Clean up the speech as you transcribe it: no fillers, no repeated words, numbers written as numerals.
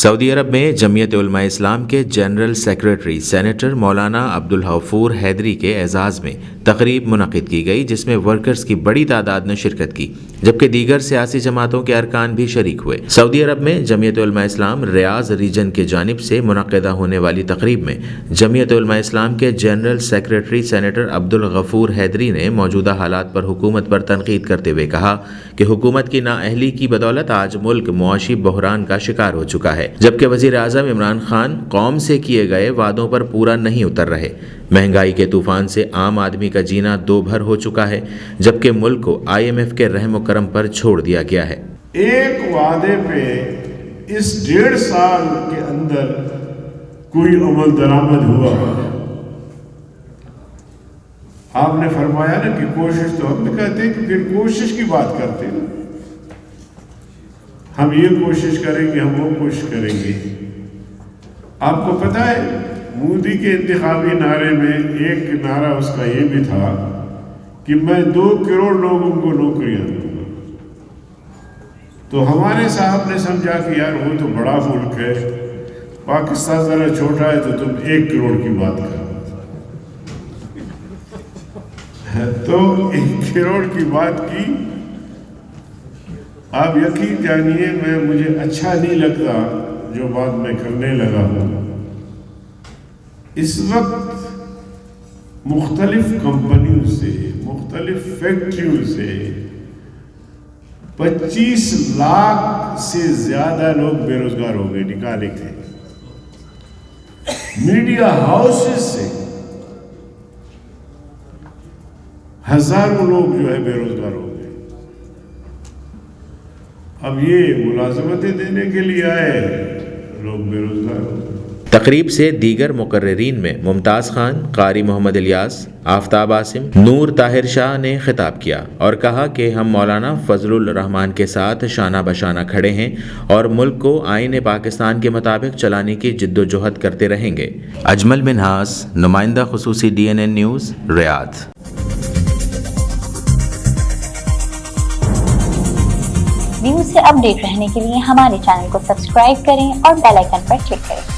سعودی عرب میں جمعیت علماء اسلام کے general secretary senator مولانا عبدالغفور حیدری کے اعزاز میں تقریب منعقد کی گئی، جس میں ورکرز کی بڑی تعداد نے شرکت کی، جبکہ دیگر سیاسی جماعتوں کے ارکان بھی شریک ہوئے۔ سعودی عرب میں جمعیت علماء اسلام ریاض ریجن کی جانب سے منعقدہ ہونے والی تقریب میں جمعیت علماء اسلام کے جنرل سیکریٹری سینیٹر عبدالغفور حیدری نے موجودہ حالات پر حکومت پر تنقید کرتے ہوئے کہا کہ حکومت کی نااہلی کی بدولت آج ملک معاشی بحران کا شکار ہو چکا ہے، جبکہ وزیر اعظم عمران خان قوم سے کیے گئے وعدوں پر پورا نہیں اتر رہے۔ مہنگائی کے طوفان سے عام آدمی کا جینا دو بھر ہو چکا ہے، جبکہ ملک کو IMF کے رحم و کرم پر چھوڑ دیا گیا ہے۔ ایک وعدے پہ اس 1.5 سال کے اندر کوئی عمل درآمد ہوا؟ آپ نے فرمایا نا کہ کوشش، تو ہم نے کہتے ہیں کہ پھر کوشش کی بات کرتے ہیں، ہم یہ کوشش کریں گے، ہم وہ کوشش کریں گے۔ آپ کو پتہ ہے مودی کے انتخابی نعرے میں ایک نعرہ اس کا یہ بھی تھا کہ میں 2 کروڑ لوگوں کو نوکریاں دوں گا۔ تو ہمارے صاحب نے سمجھا کہ یار وہ تو بڑا ملک ہے، پاکستان ذرا چھوٹا ہے، تو تم 1 کروڑ کی بات کرو۔ تو 1 کروڑ کی بات کی۔ آپ یقین جانیے مجھے اچھا نہیں لگتا جو بات میں کرنے لگا ہوں۔ اس وقت مختلف کمپنیوں سے، مختلف فیکٹریوں سے 25 لاکھ سے زیادہ لوگ بے روزگار ہو گئے، نکالے گئے۔ میڈیا ہاؤسز سے ہزاروں لوگ جو ہے بے روزگار ہو گئے۔ اب یہ ملازمتیں دینے کے لیے آئے لوگ بے روزگار ہو گئے۔ تقریب سے دیگر مقررین میں ممتاز خان، قاری محمد الیاس، آفتاب عاصم، نور طاہر شاہ نے خطاب کیا اور کہا کہ ہم مولانا فضل الرحمان کے ساتھ شانہ بشانہ کھڑے ہیں اور ملک کو آئین پاکستان کے مطابق چلانے کی جد و جہد کرتے رہیں گے۔ اجمل منہاس، نمائندہ خصوصی DNN نیوز، ریاض۔ نیوز سے اپ ڈیٹ رہنے کے لیے ہمارے چینل کو سبسکرائب کریں اور بیل آئیکن پر کلک کریں۔